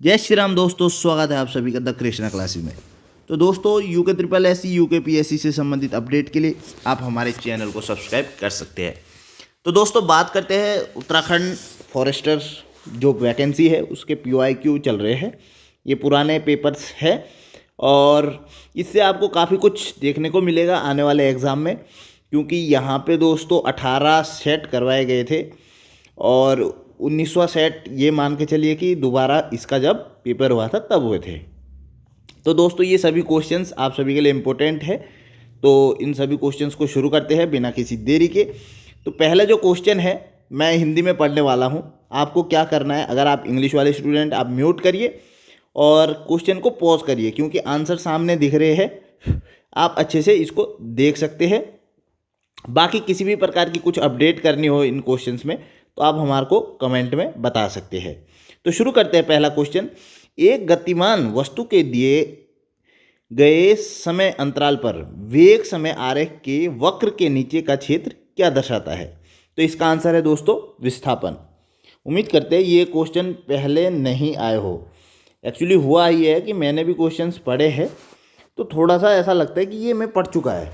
जय श्री राम दोस्तों, स्वागत है आप सभी का द कृष्णा क्लासेस में। तो दोस्तों UK triple S UK PSC से संबंधित अपडेट के लिए आप हमारे चैनल को सब्सक्राइब कर सकते हैं। तो दोस्तों बात करते हैं उत्तराखंड फॉरेस्टर जो वैकेंसी है उसके PYQ चल रहे हैं। ये पुराने पेपर्स है और इससे आपको काफ़ी कुछ देखने को मिलेगा आने वाले एग्ज़ाम में, क्योंकि यहाँ पे दोस्तों 18 सेट करवाए गए थे और 19वां सेट ये मान के चलिए कि दोबारा इसका जब पेपर हुआ था तब हुए थे। तो दोस्तों ये सभी क्वेश्चंस आप सभी के लिए इम्पोर्टेंट है, तो इन सभी क्वेश्चंस को शुरू करते हैं बिना किसी देरी के। तो पहला जो क्वेश्चन है मैं हिंदी में पढ़ने वाला हूँ। आपको क्या करना है, अगर आप इंग्लिश वाले स्टूडेंट आप म्यूट करिए और क्वेश्चन को पॉज करिए, क्योंकि आंसर सामने दिख रहे हैं, आप अच्छे से इसको देख सकते हैं। बाकी किसी भी प्रकार की कुछ अपडेट करनी हो इन क्वेश्चंस में तो आप हमारे को कमेंट में बता सकते हैं। तो शुरू करते हैं। पहला क्वेश्चन, एक गतिमान वस्तु के दिए गए समय अंतराल पर वेग समय आरेख के वक्र के नीचे का क्षेत्र क्या दर्शाता है? तो इसका आंसर है दोस्तों विस्थापन। उम्मीद करते हैं ये क्वेश्चन पहले नहीं आए हो। एक्चुअली हुआ ही है कि मैंने भी क्वेश्चंस पढ़े हैं, तो थोड़ा सा ऐसा लगता है कि ये मैं पढ़ चुका है।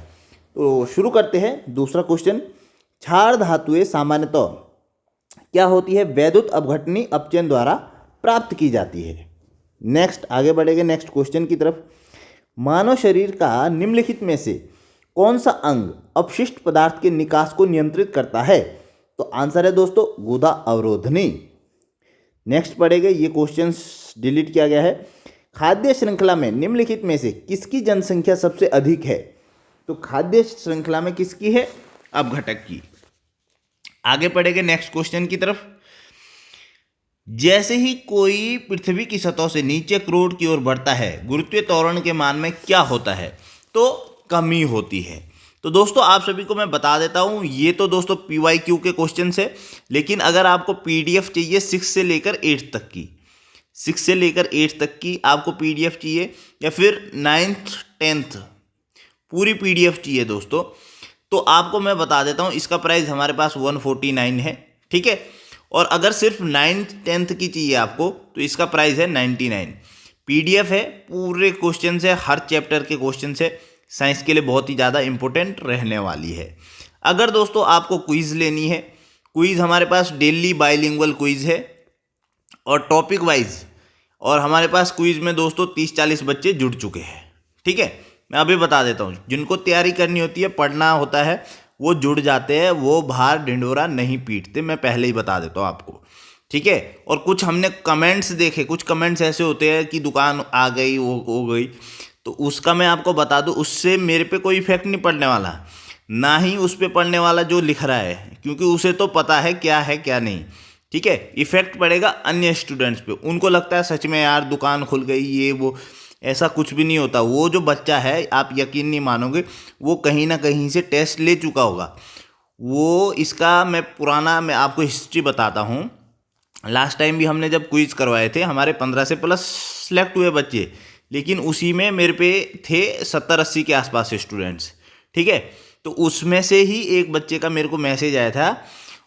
तो शुरू करते हैं। दूसरा क्वेश्चन, क्षार धातुएं सामान्यतः क्या होती है? वैद्युत अपघटनी अपचयन द्वारा प्राप्त की जाती है। नेक्स्ट आगे बढ़ेंगे नेक्स्ट क्वेश्चन की तरफ। मानव शरीर का निम्नलिखित में से कौन सा अंग अपशिष्ट पदार्थ के निकास को नियंत्रित करता है? तो आंसर है दोस्तों गुदा अवरोधनी। नेक्स्ट पढ़ेंगे, ये क्वेश्चन डिलीट किया गया है। खाद्य श्रृंखला में निम्नलिखित में से किसकी जनसंख्या सबसे अधिक है? तो खाद्य श्रृंखला में किसकी है? अपघटक की। आगे पढ़ेंगे नेक्स्ट क्वेश्चन की तरफ। जैसे ही कोई पृथ्वी की सतह से नीचे क्रोड की ओर बढ़ता है, गुरुत्वीय त्वरण के मान में क्या होता है? तो कमी होती है। तो दोस्तों आप सभी को मैं बता देता हूं, ये तो दोस्तों PYQ के क्वेश्चन है, लेकिन अगर आपको PDF चाहिए 6 से लेकर 8 तक की, 6 से लेकर 8 तक की आपको PDF चाहिए, या फिर 9th 10th पूरी PDF चाहिए दोस्तों, तो आपको मैं बता देता हूँ इसका प्राइस हमारे पास 149 है, ठीक है। और अगर सिर्फ 9th 10th की चाहिए आपको तो इसका प्राइस है 99। PDF है, पूरे क्वेश्चन है, हर चैप्टर के क्वेश्चन है, साइंस के लिए बहुत ही ज़्यादा इंपॉर्टेंट रहने वाली है। अगर दोस्तों आपको क्विज़ लेनी है, क्विज़ हमारे पास डेली बाइलिंगुअल क्विज़ है और टॉपिक वाइज, और हमारे पास क्विज़ में दोस्तों 30-40 बच्चे जुड़ चुके हैं, ठीक है। मैं अभी बता देता हूँ, जिनको तैयारी करनी होती है, पढ़ना होता है, वो जुड़ जाते हैं, वो बाहर ढिंडोरा नहीं पीटते, मैं पहले ही बता देता हूँ आपको, ठीक है। और कुछ हमने कमेंट्स देखे, कुछ कमेंट्स ऐसे होते हैं कि दुकान आ गई वो हो गई, तो उसका मैं आपको बता दूँ, उससे मेरे पे कोई इफेक्ट नहीं पड़ने वाला, ना ही उस पर पड़ने वाला जो लिख रहा है, क्योंकि उसे तो पता है क्या नहीं, ठीक है। इफेक्ट पड़ेगा अन्य स्टूडेंट्स पे, उनको लगता है सच में यार दुकान खुल गई ये वो, ऐसा कुछ भी नहीं होता। वो जो बच्चा है, आप यकीन नहीं मानोगे, वो कहीं ना कहीं से टेस्ट ले चुका होगा। वो इसका मैं आपको हिस्ट्री बताता हूँ। लास्ट टाइम भी हमने जब क्विज करवाए थे, हमारे 15 से प्लस सिलेक्ट हुए बच्चे, लेकिन उसी में मेरे पे थे 70-80 के आसपास स्टूडेंट्स, ठीक है। तो उसमें से ही एक बच्चे का मेरे को मैसेज आया था,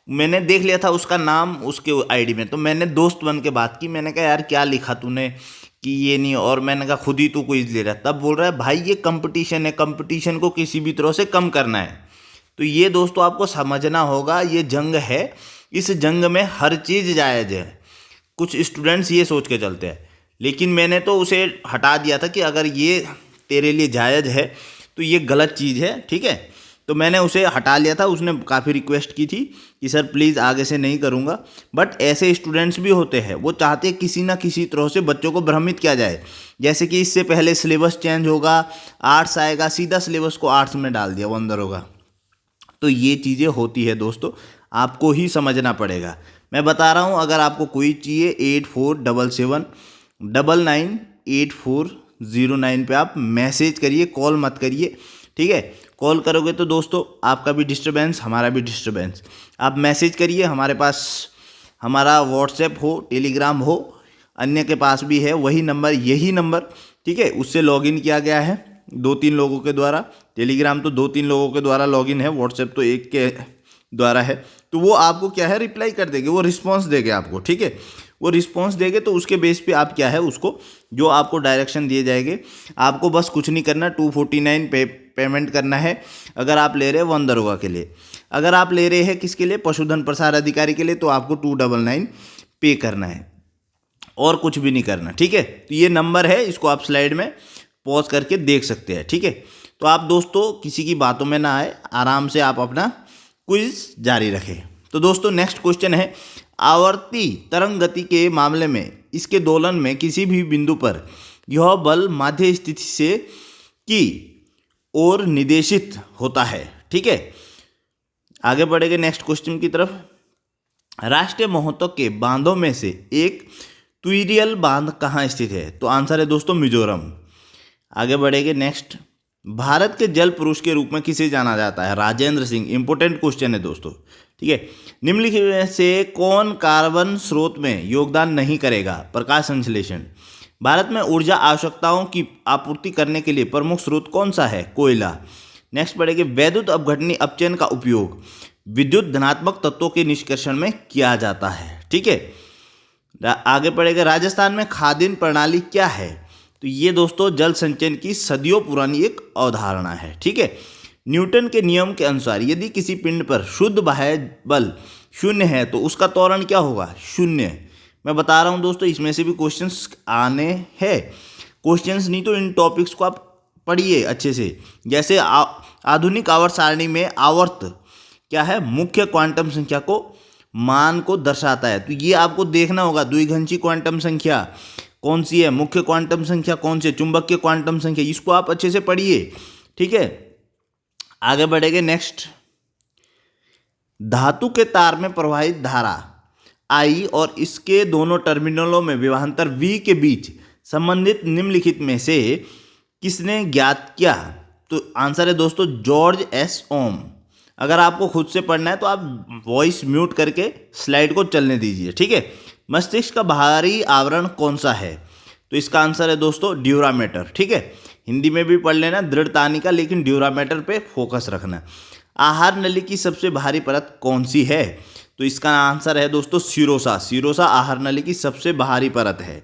मैंने देख लिया था उसका नाम उसके ID में, तो मैंने दोस्त बन के बात की, मैंने कहा यार क्या लिखा तूने कि ये नहीं, और मैंने कहा खुद ही तू क्विज ले रहा है। तब बोल रहा है भाई ये कंपटीशन है, कंपटीशन को किसी भी तरह से कम करना है। तो ये दोस्तों आपको समझना होगा, ये जंग है, इस जंग में हर चीज़ जायज़ है। कुछ स्टूडेंट्स ये सोच के चलते हैं, लेकिन मैंने तो उसे हटा दिया था कि अगर ये तेरे लिए जायज़ है तो ये गलत चीज़ है, ठीक है। तो मैंने उसे हटा लिया था। उसने काफ़ी रिक्वेस्ट की थी कि सर प्लीज़ आगे से नहीं करूँगा, बट ऐसे स्टूडेंट्स भी होते हैं, वो चाहते हैं किसी ना किसी तरह से बच्चों को भ्रमित किया जाए। जैसे कि इससे पहले सिलेबस चेंज होगा, आर्ट्स आएगा, सीधा सिलेबस को आर्ट्स में डाल दिया, वो अंदर होगा। तो ये चीज़ें होती है दोस्तों, आपको ही समझना पड़ेगा। मैं बता रहा हूँ, अगर आपको कोई चाहिए 8477998409 पे आप मैसेज करिए, कॉल मत करिए, ठीक है। कॉल करोगे तो दोस्तों आपका भी डिस्टर्बेंस, हमारा भी डिस्टर्बेंस। आप मैसेज करिए, हमारे पास हमारा व्हाट्सएप हो, टेलीग्राम हो, अन्य के पास भी है वही नंबर, यही नंबर, ठीक है। उससे लॉगिन किया गया है 2-3 लोगों के द्वारा, टेलीग्राम तो 2-3 लोगों के द्वारा लॉगिन है, व्हाट्सएप तो एक के द्वारा है। तो वो आपको क्या है रिप्लाई कर देंगे, वो रिस्पॉन्स देंगे आपको, ठीक है। वो रिस्पॉन्स देंगे तो उसके बेस पे आप क्या है उसको जो आपको डायरेक्शन दिए जाएंगे, आपको बस कुछ नहीं करना, 249 पेमेंट करना है अगर आप ले रहे हैं वन दरोगा के लिए। अगर आप ले रहे हैं किसके लिए, पशुधन प्रसार अधिकारी के लिए, तो आपको 299 पे करना है और कुछ भी नहीं करना, ठीक है। तो ये नंबर है, इसको आप स्लाइड में पॉज करके देख सकते हैं, ठीक है। तो आप दोस्तों किसी की बातों में ना आए, आराम से आप अपना क्विज जारी रखें। तो दोस्तों नेक्स्ट क्वेश्चन है, आवर्ती तरंग गति के मामले में इसके दोलन में किसी भी बिंदु पर यह बल माध्य स्थिति से की ओर निर्देशित होता है, ठीक है। आगे बढ़ेंगे नेक्स्ट क्वेश्चन की तरफ। राष्ट्रीय महत्व के बांधों में से एक तुइरियल बांध कहाँ स्थित है, तो आंसर है दोस्तों मिजोरम। आगे बढ़ेंगे नेक्स्ट, भारत के जल पुरुष के रूप में किसे जाना जाता है, राजेंद्र सिंह। इंपोर्टेंट क्वेश्चन है दोस्तों, ठीक है। निम्नलिखित में से कौन कार्बन स्रोत में योगदान नहीं करेगा, प्रकाश संश्लेषण। भारत में ऊर्जा आवश्यकताओं की आपूर्ति करने के लिए प्रमुख स्रोत कौन सा है, कोयला। नेक्स्ट बढ़ेंगे, वैद्युत अपघटनी अपचयन का उपयोग विद्युत धनात्मक तत्वों के निष्कर्षण में किया जाता है, ठीक है। आगे बढ़ेगा, राजस्थान में खाद्यान्न प्रणाली क्या है, तो ये दोस्तों जल संचयन की सदियों पुरानी एक अवधारणा है, ठीक है। न्यूटन के नियम के अनुसार यदि किसी पिंड पर शुद्ध बाह्य बल शून्य है तो उसका त्वरण क्या होगा, शून्य। मैं बता रहा हूँ दोस्तों, इसमें से भी क्वेश्चंस आने हैं, क्वेश्चंस नहीं तो इन टॉपिक्स को आप पढ़िए अच्छे से। जैसे आधुनिक आवर्त सारणी में आवर्त क्या है, मुख्य क्वांटम संख्या को मान को दर्शाता है, तो ये आपको देखना होगा, द्विघंशी क्वांटम संख्या कौन सी है, मुख्य क्वांटम संख्या कौन सी है, चुंबकीय क्वांटम संख्या, इसको आप अच्छे से पढ़िए, ठीक है। आगे बढ़ेंगे नेक्स्ट, धातु के तार में प्रवाहित धारा I और इसके दोनों टर्मिनलों में विभवांतर V के बीच संबंधित निम्नलिखित में से किसने ज्ञात किया, तो आंसर है दोस्तों जॉर्ज एस ओम। अगर आपको खुद से पढ़ना है तो आप वॉइस म्यूट करके स्लाइड को चलने दीजिए, ठीक है। मस्तिष्क का बाहरी आवरण कौन सा है, तो इसका आंसर है दोस्तों ड्यूरामेटर, ठीक है। हिंदी में भी पढ़ लेना दृढ़तानिका, लेकिन ड्यूरामेटर पे फोकस रखना। आहार नली की सबसे भारी परत कौन सी है, तो इसका आंसर है दोस्तों सिरोसा। सिरोसा आहार नली की सबसे बाहरी परत है,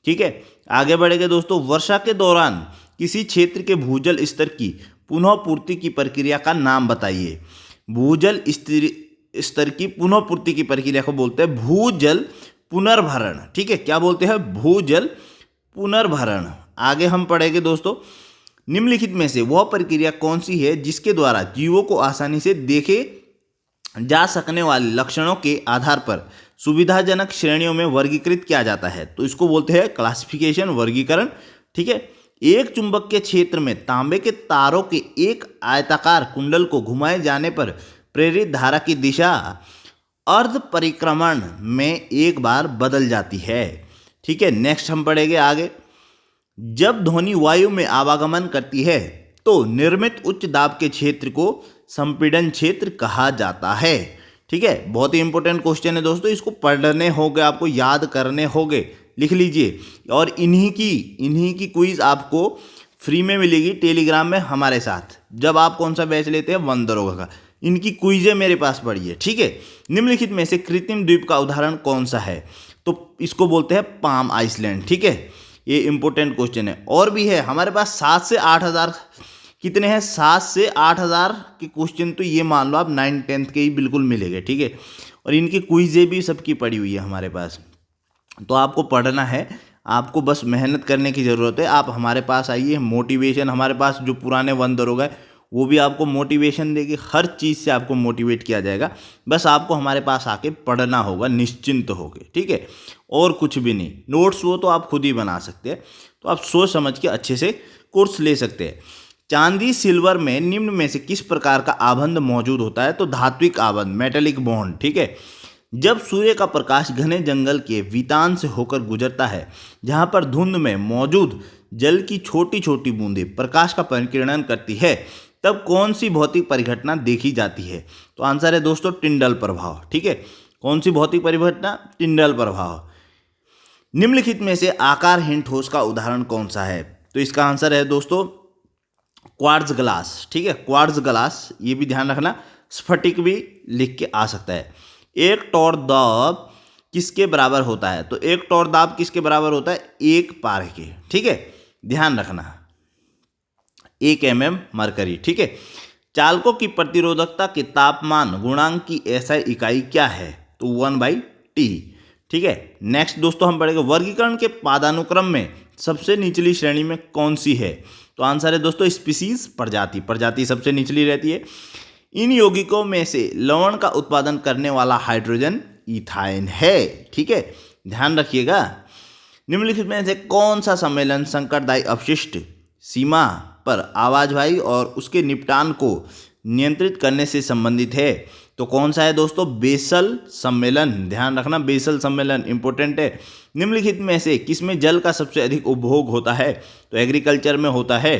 ठीक है। आगे बढ़ेंगे दोस्तों, वर्षा के दौरान किसी क्षेत्र के भूजल स्तर की पुनः पूर्ति की प्रक्रिया का नाम बताइए। भूजल स्तर की पुनः पूर्ति की प्रक्रिया को बोलते हैं भूजल पुनर्भरण, ठीक है। क्या बोलते हैं, भूजल पुनर्भरण। आगे हम पढ़ेंगे दोस्तों, निम्नलिखित में से वह प्रक्रिया कौन सी है जिसके द्वारा जीवों को आसानी से देखे जा सकने वाले लक्षणों के आधार पर सुविधाजनक श्रेणियों में वर्गीकृत किया जाता है, तो इसको बोलते हैं क्लासिफिकेशन, वर्गीकरण, ठीक है। एक चुंबकीय क्षेत्र में तांबे के तारों के एक आयताकार कुंडल को घुमाए जाने पर प्रेरित धारा की दिशा अर्ध परिक्रमण में एक बार बदल जाती है, ठीक है। नेक्स्ट हम पढ़ेंगे आगे, जब ध्वनि वायु में आवागमन करती है तो निर्मित उच्च दाब के क्षेत्र को संपीड़न क्षेत्र कहा जाता है, ठीक है। बहुत ही इंपॉर्टेंट क्वेश्चन है दोस्तों, इसको पढ़ने होंगे, आपको याद करने होंगे, लिख लीजिए। और इन्हीं की क्विज आपको फ्री में मिलेगी टेलीग्राम में हमारे साथ, जब आप कौन सा बैच लेते हैं, वन दरोगा का। इनकी क्विजें मेरे पास पढ़िए, ठीक है। निम्नलिखित में से कृत्रिम द्वीप का उदाहरण कौन सा है, तो इसको बोलते हैं पाम आइसलैंड, ठीक है। ये इंपॉर्टेंट क्वेश्चन है। और भी है हमारे पास 7 से 8,000, कितने हैं, 7 से 8,000 के क्वेश्चन, तो ये मान लो आप 9th 10th के ही बिल्कुल मिलेंगे, ठीक है। और इनकी क्विजें भी सबकी पड़ी हुई है हमारे पास, तो आपको पढ़ना है, आपको बस मेहनत करने की ज़रूरत है। आप हमारे पास आइए, मोटिवेशन हमारे पास जो पुराने वन दरोगा है वो भी आपको मोटिवेशन देगी, हर चीज़ से आपको मोटिवेट किया जाएगा। बस आपको हमारे पास आके पढ़ना होगा निश्चिंत होकर, ठीक है, और कुछ भी नहीं। नोट्स वो तो आप खुद ही बना सकते हैं, तो आप सोच समझ के अच्छे से कोर्स ले सकते हैं। चांदी सिल्वर में निम्न में से किस प्रकार का आबंध मौजूद होता है, तो धात्विक आबंध, मेटेलिक बॉन्ड, ठीक है। जब सूर्य का प्रकाश घने जंगल के वितान से होकर गुजरता है, जहाँ पर धुंध में मौजूद जल की छोटी छोटी बूंदें प्रकाश का परिकिरण करती है, तब कौन सी भौतिक परिघटना देखी जाती है, तो आंसर है दोस्तों टिंडल प्रभाव, ठीक है। कौन सी भौतिक परिघटना, टिंडल प्रभाव। निम्नलिखित में से आकारहीन ठोस का उदाहरण कौन सा है, तो इसका आंसर है दोस्तों क्वार्ट्ज ग्लास, ठीक है। क्वार्ट्ज ग्लास, ये भी ध्यान रखना, स्फटिक भी लिख के आ सकता है। एक टोर दाब किसके बराबर होता है? तो एक टॉर दाब किसके बराबर होता है? 1 पारे के। ठीक है, ध्यान रखना, 1 mm मरकरी। ठीक है, चालकों की प्रतिरोधकता के तापमान गुणांक की एसआई इकाई क्या है? तो 1/T। ठीक है, नेक्स्ट दोस्तों हम पढ़ेंगे वर्गीकरण के पदानुक्रम में सबसे निचली श्रेणी में कौन सी है? तो आंसर है दोस्तों स्पीसीज, प्रजाति। प्रजाति सबसे निचली रहती है। इन यौगिकों में से लवण का उत्पादन करने वाला हाइड्रोजन इथाइन है। ठीक है, ध्यान रखिएगा। निम्नलिखित में से कौन सा सम्मेलन संकटदायी अपशिष्ट सीमा पर आवाजवाही और उसके निपटान को नियंत्रित करने से संबंधित है? तो कौन सा है दोस्तों? बेसल सम्मेलन। ध्यान रखना, बेसल सम्मेलन इंपॉर्टेंट है। निम्नलिखित में से किसमें जल का सबसे अधिक उपभोग होता है? तो एग्रीकल्चर में होता है।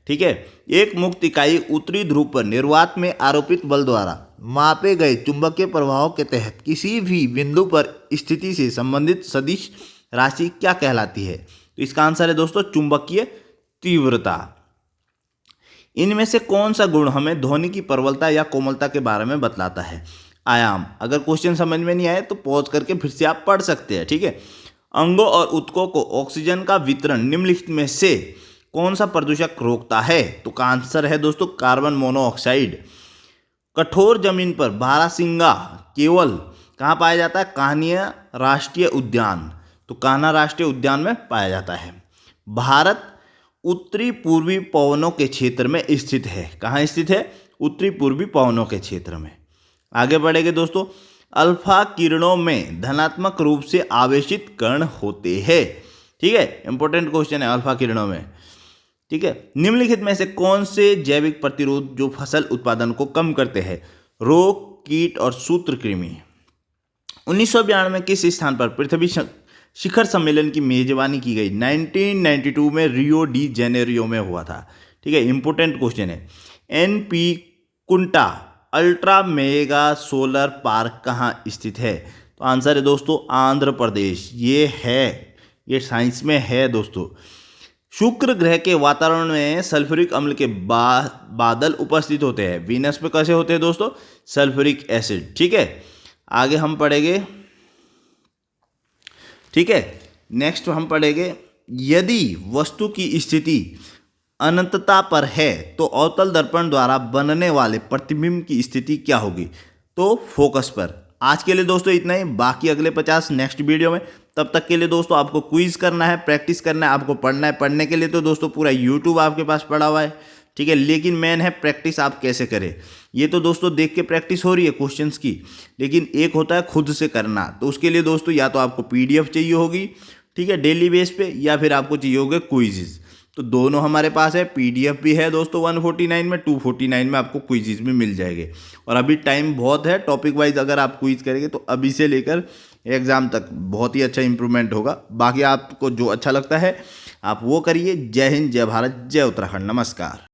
ठीक है, एक मुक्त इकाई उत्तरी ध्रुव पर निर्वात में आरोपित बल द्वारा मापे गए चुंबकीय प्रभाव के तहत किसी भी बिंदु पर स्थिति से संबंधित सदिश राशि क्या कहलाती है? तो इसका आंसर है दोस्तों चुंबकीय तीव्रता। इनमें से कौन सा गुण हमें ध्वनि की प्रबलता या कोमलता के बारे में बतलाता है? आयाम। अगर क्वेश्चन समझ में नहीं आए तो पॉज करके फिर से आप पढ़ सकते हैं। ठीक है, अंगों और ऊतकों को ऑक्सीजन का वितरण निम्नलिखित में से कौन सा प्रदूषक रोकता है? तो का आंसर है दोस्तों कार्बन मोनोऑक्साइड। कठोर जमीन पर बारहसिंगा केवल कहाँ पाया जाता है? कान्हा राष्ट्रीय उद्यान। तो कान्हा राष्ट्रीय उद्यान में पाया जाता है। भारत उत्तरी पूर्वी पवनों के क्षेत्र में स्थित है। कहाँ स्थित है? उत्तरी पूर्वी पवनों के क्षेत्र में। आगे बढ़ेंगे दोस्तों। अल्फा किरणों में धनात्मक रूप से आवेशित कण होते हैं। ठीक है, इंपॉर्टेंट क्वेश्चन है अल्फा किरणों में। ठीक है, निम्नलिखित में से कौन से जैविक प्रतिरोध जो फसल उत्पादन को कम करते हैं? रोग, कीट और सूत्रकृमि। 1992 में किस स्थान पर पृथ्वी शिखर सम्मेलन की मेजबानी की गई? 1992 में रियो डी जेनेरियो में हुआ था। ठीक है, इंपोर्टेंट क्वेश्चन है। NP कुंटा अल्ट्रा मेगा सोलर पार्क कहाँ स्थित है? तो आंसर है दोस्तों आंध्र प्रदेश। ये साइंस में है दोस्तों। शुक्र ग्रह के वातावरण में सल्फ्यूरिक अम्ल के बादल उपस्थित होते हैं। वीनस पे कैसे होते हैं दोस्तों? Sulphuric acid. ठीक है, आगे हम पढ़ेंगे। ठीक है, नेक्स्ट हम पढ़ेंगे यदि वस्तु की स्थिति अनंतता पर है तो अवतल दर्पण द्वारा बनने वाले प्रतिबिंब की स्थिति क्या होगी? तो फोकस पर। आज के लिए दोस्तों इतना ही, बाकी अगले 50 नेक्स्ट वीडियो में। तब तक के लिए दोस्तों आपको क्विज करना है, प्रैक्टिस करना है, आपको पढ़ना है। पढ़ने के लिए तो दोस्तों पूरा यूट्यूब आपके पास पड़ा हुआ है। ठीक है, लेकिन मेन है प्रैक्टिस आप कैसे करें। ये तो दोस्तों देख के प्रैक्टिस हो रही है क्वेश्चंस की, लेकिन एक होता है खुद से करना। तो उसके लिए दोस्तों या तो आपको PDF चाहिए होगी, ठीक है, डेली बेस पे, या फिर आपको चाहिए होगा क्विजेज। तो दोनों हमारे पास है। PDF भी है दोस्तों 149 में, 249 में आपको क्विजेज में मिल जाएंगे। और अभी टाइम बहुत है, टॉपिक वाइज अगर आप क्विज करेंगे तो अभी से लेकर एग्जाम तक बहुत ही अच्छा इंप्रूवमेंट होगा। बाकी आपको जो अच्छा लगता है आप वो करिए। जय हिंद, जय भारत, जय उत्तराखंड। नमस्कार।